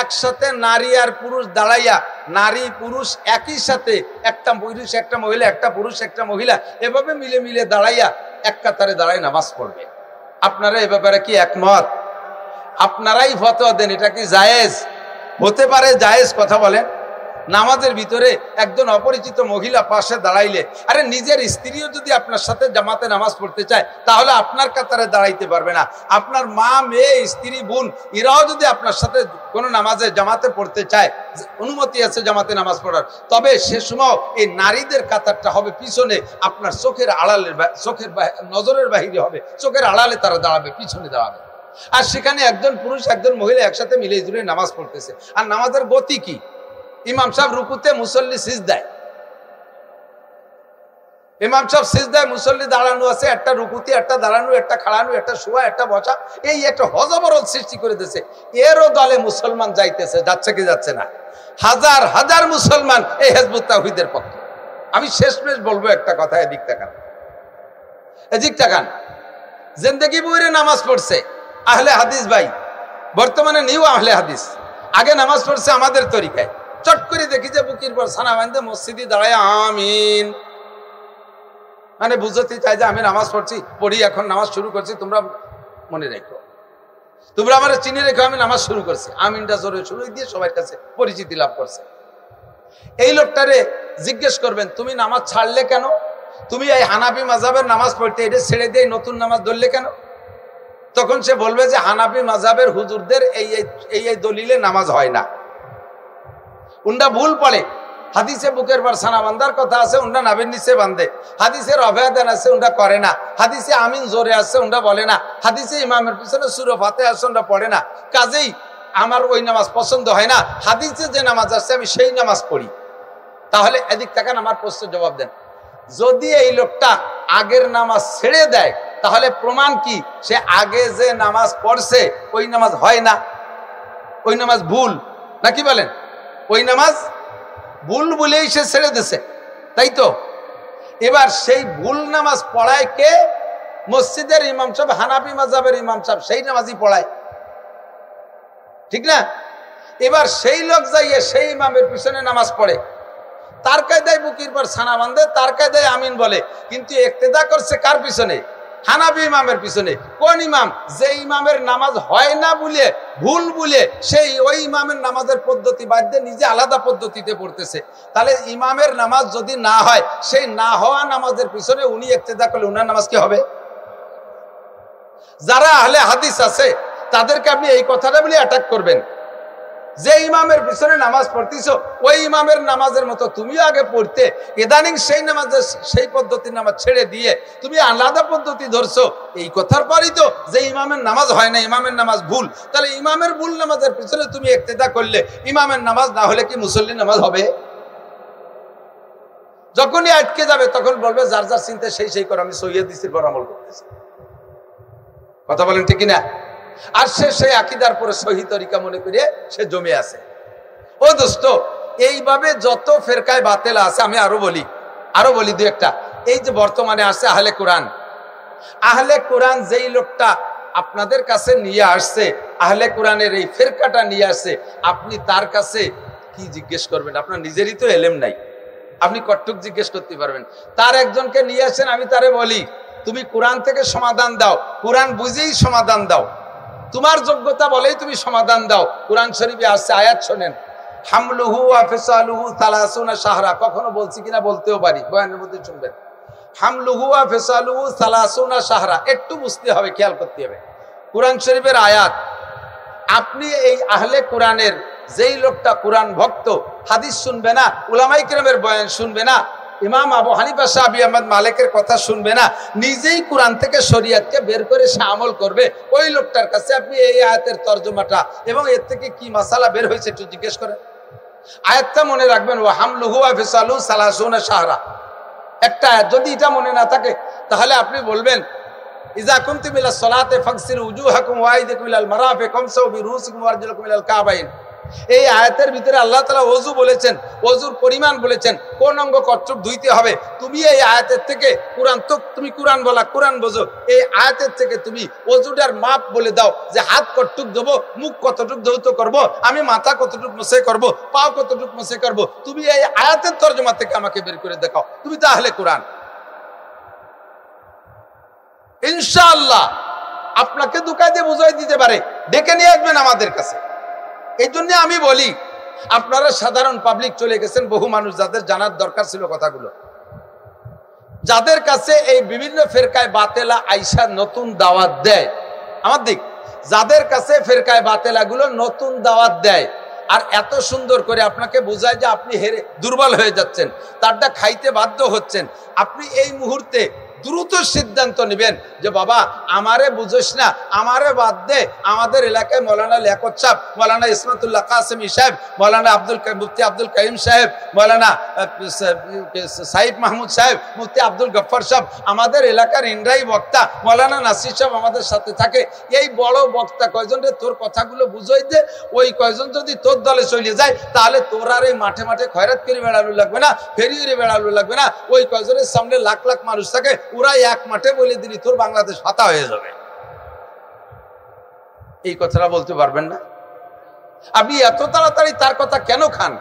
একসাথে নারী আর পুরুষ দাঁড়াইয়া, নারী পুরুষ একই সাথে, একটা পুরুষ একটা মহিলা, একটা পুরুষ একটা মহিলা, এভাবে মিলে মিলে দাঁড়াইয়া এক কাতারে দাঁড়াই নামাজ পড়বে। আপনারা এ ব্যাপারে কি একমত? আপনারাই ফতোয়া দেন, এটা কি জায়েজ হতে পারে? জায়েজ কথা বলেন। নামাজের ভিতরে একজন অপরিচিত মহিলা পাশে দাঁড়াইলে, আরে নিজের স্ত্রীও যদি আপনার সাথে জামাতে নামাজ পড়তে চায় তাহলে আপনার কাতারে দাঁড়াইতে পারবে না। আপনার মা, মেয়ে, স্ত্রী, বোন এরাও যদি আপনার সাথে কোনো নামাজে জামাতে পড়তে চায়, অনুমতি আছে জামাতে নামাজ পড়ার, তবে সে সময় এই নারীদের কাতারটা হবে পিছনে, আপনার চোখের আড়ালে, চোখের নজরের বাহিরে হবে, চোখের আড়ালে তারা দাঁড়াবে, পিছনে দাঁড়াবে। আর সেখানে একজন পুরুষ একজন মহিলা একসাথে মিলে জুড়ে নামাজ পড়তেছে। আর নামাজের গতি কি? ইমাম সাহেব রুকুতে, মুসল্লি সিজদায়। ইমাম সাহেব সিজদায়, মুসল্লি দাঁড়ানো আছে, একটা রুকুতে, একটা দাঁড়ানো, একটা খাড়ানো, একটা শোয়া, একটা বসা, এই একটা হজবরল সৃষ্টি করে দিয়েছে। এরও দলে মুসলমান যাইতেছে, যাচ্ছে কি যাচ্ছে না? হাজার হাজার মুসলমান এই হিজবুত তাওহীদের পক্ষে। আমি শেষমেশ বলবো একটা কথা, এদিক তাকান, এদিক তাকান। জিন্দেগি বইরে নামাজ পড়ছে আহলে হাদিস ভাই, বর্তমানে নিউ আহলে হাদিস। আগে নামাজ পড়ছে আমাদের তরিকায়। চট করে দেখি যে বুকির পর ছানা বাঁধে মসজিদে দাঁড়ায় আমিন, মানে বুঝতে চাই যে আমি নামাজ পড়ি, এখন নামাজ শুরু করছি, তোমরা মনে রেখো, তোমরা আমার চিনে রেখো, আমি নামাজ শুরু করছি। আমিনটা জোরে শুরু দিয়ে সবার কাছে পরিচিতি লাভ করছে। এই লোকটারে জিজ্ঞেস করবেন, তুমি নামাজ ছাড়লে কেন? তুমি এই হানাফি মাযহাবের নামাজ পড়তে এটা ছেড়ে দিয়ে নতুন নামাজ ধরলে কেন? তখন সে বলবে যে হানাফি মাযহাবের হুজুরদের এই দলিলে নামাজ হয় না, উন্ডা ভুল পড়ে। হাদিসে বুকের পর ছানা বান্ধার কথা আছে, উন্ডা নাভির নিচে বান্ধে। হাদিসে রফায়াদান আছে, উন্ডা করে না। হাদিসে আমিন জোরে আছে, উন্ডা বলে না। হাদিসে ইমামের পিছনে সূরা ফাতিহা আছে, উন্ডা পড়ে না। কাজেই আমার ওই নামাজ পছন্দ হয় না, হাদিসে যে নামাজ আছে আমি সেই নামাজ পড়ি। তাহলে এদিক তাকান, আমার প্রশ্নের জবাব দেন। যদি এই লোকটা আগের নামাজ ছেড়ে দেয় তাহলে প্রমাণ কি? সে আগে যে নামাজ পড়ছে ওই নামাজ হয় না, ওই নামাজ ভুল, নাকি বলেন? ওই নামাজ ভুল বলেই সে ছেড়ে দিছে, তাই তো? এবার সেই ভুল নামাজ পড়ায় কে? মসজিদের ইমাম সাহেব, হানাফি মাযহাবের ইমাম সাহেব, সেই নামাজই পড়ায়, ঠিক না? এবার সেই লোক যাইয়ে সেই ইমামের পিছনে নামাজ পড়ে, তার কায়দায় বুকির পর ছানা বাঁধে, তার কায়দায় আমিন বলে, কিন্তু ইক্তেদা করছে কার পিছনে? হানাফি ইমামের পিছনে। কোন ইমাম? যে ইমামের নামাজ হয় না বলে, ভুল বলে, সেই ওই ইমামের নামাজের পদ্ধতি বাদ দিয়ে নিজে আলাদা পদ্ধতিতে পড়তেছে। তাহলে ইমামের নামাজ যদি না হয়, সেই না হওয়া নামাজের পিছনে উনি ইক্তেদা করলে উনার নামাজ কি হবে? যারা আহলে হাদিস আছে তাদেরকে আপনি এই কথাটা বলে অ্যাটাক করবেন যে ইমামের পিছনে নামাজ পড়তেছ ওই ইমামের নামাজের মতো তুমিও আগে পড়তে, ইদানিং সেই নামাজের সেই পদ্ধতির নামাজ ছেড়ে দিয়ে তুমি আলাদা পদ্ধতি ধরছো। এই কথার পরই তো যে ইমামের নামাজ হয় না, ইমামের নামাজ ভুল। তাহলে ইমামের ভুল নামাজের পিছনে তুমি ইক্তেদা করলে ইমামের নামাজ না হলে কি মুসল্লির নামাজ হবে? যখনই আটকে যাবে তখন বলবে যার যার চিন্তা সেই সেই করে, আমি সহিহ হাদিসের উপর আমল করতেছি। কথা বলেন ঠিক কিনা? আর সে সেই আকীদার পরে সহি তরিকা মনে করে সে জমে আছে। ও দোস্ত, এইভাবে যত ফেরকায় বাতেলা আছে, আমি আরো বলি দু একটা। এই যে বর্তমানে আছে আহলে কোরআন, আহলে কোরআন যেই লোকটা আপনাদের কাছে নিয়ে আসছে, আহলে কোরআনের এই ফেরকাটা নিয়ে আসছে, আপনি তার কাছে কি জিজ্ঞেস করবেন? আপনার নিজেরই তো এলেম নাই, আপনি কতটুক জিজ্ঞেস করতে পারবেন? তার একজনকে নিয়ে আসেন, আমি তারে বলি তুমি কোরআন থেকে সমাধান দাও, কোরআন বুঝেই সমাধান দাও, তোমার যোগ্যতা বলেই তুমি সমাধান দাও। কোরআন শরীফে আসছে, আয়াত শোনেন, হামলুহু ওয়া ফিসালুহু 30 শাহরা। কখনো বলছি কিনা বলতেও পারি, বয়ানের মধ্যে শুনবেন। হামলুহু ওয়া ফিসালুহু 30 শাহরা, একটু বুঝতে হবে, খেয়াল করতে হবে। কোরআন শরীফের আয়াত। আপনি এই আহলে কোরআনের যেই লোকটা কোরআন ভক্ত, হাদিস শুনবে না, উলামায়ে কেরামের বয়ান শুনবে না, ইমাম আবু হানিফা, শাফি, আহমদ, মালিকের কথা শুনবে না, নিজেই কোরআন থেকে শরীয়তকে বের করে সে আমল করবে, ওই লোকটার কাছে আপনি এই আয়াতের তর্জমাটা এবং এর থেকে কি মাসালা বের হয়েছে একটু জিজ্ঞেস করেন। আয়াতটা মনে রাখবেন, ওয়া হামলুহু ওয়া ফিসালুহু 30 শাহরা, একটা আয়াত। যদি এটা মনে না থাকে তাহলে আপনি বলবেন, ইযা কুনতুম ইলা সলাতি ফাগসিলু উজুহাকুম ওয়া আইদিকুম ইলাল মারাফিক ওয়ামসাহু বিরুসিকুম ওয়া আরজুলাকুম ইলাল কাবাইন। এই আয়াতের ভিতরে আল্লাহ তাআলা ওযু বলেছেন, ওযুর পরিমাণ বলেছেন, কোন অঙ্গ কতটুকু ধুইতে হবে। তুমি এই আয়াতের থেকে কোরআন তো তুমি কোরআন বলা, কোরআন বোঝো, এই আয়াতের থেকে তুমি ওযুটার মাপ বলে দাও যে হাত কতটুক দেবো, মুখ কতটুক ধৌত করব, আমি মাথা কতটুক মুছে করব, পাও কতটুক মুছে করব। তুমি এই আয়াতের তরজমা থেকে আমাকে বের করে দেখাও, তুমি তাহলে কোরআন। ইনশাআল্লাহ আপনাকে দুকায় দিয়ে বুঝাই দিতে পারে, ডেকে নিয়ে আসবেন আমাদের কাছে। এই জন্য আমি বলি, আপনারা সাধারণ পাবলিক চলে গেছেন, বহু মানুষ যাদের জানার দরকার ছিল কথাগুলো, যাদের কাছে এই বিভিন্ন ফেরকায় বাতেলা আইসা নতুন দাওয়াত দেয়, আমার দিক, যাদের কাছে ফেরকায় বাতেলা গুলো নতুন দাওয়াত দেয় আর এত সুন্দর করে আপনাকে বোঝায় যে আপনি হেরে দুর্বল হয়ে যাচ্ছেন, তারটা খাইতে বাধ্য হচ্ছেন, আপনি এই মুহূর্তে দ্রুত সিদ্ধান্ত নেবেন যে বাবা আমারে বুঝোস না, আমারে বাদ দে। আমাদের এলাকায় মৌলানা লিয়াকত সাহেব, মৌলানা ইসমাতুল্লাহ কাসেমি সাহেব, মৌলানা মুফতি আব্দুল কাইম সাহেব, মৌলানা সাইদ মাহমুদ সাহেব, মুফতি আব্দুল গফফার সাহেব, আমাদের এলাকার ইন্দ্রাই বক্তা মৌলানা নাসির সাহেব আমাদের সাথে থাকে। এই বড় বক্তা কয়জন রে তোর কথাগুলো বুঝাই দে, ওই কয়জন যদি তোর দলে চলে যায় তাহলে তোর আর এই মাঠে মাঠে খয়রাত করে বেড়ানো লাগবে না, ফেরিয়ে বেড়ানো লাগবে না। ওই কয়জনের সামনে লাখ লাখ মানুষ থাকে, ওরা এক মাঠে বলে দিলি তোর বাংলাদেশ ফাতা হয়ে যাবে। এই কথাটা বলতে পারবেন না? আপনি এত তাড়াতাড়ি তার কথা কেন খান?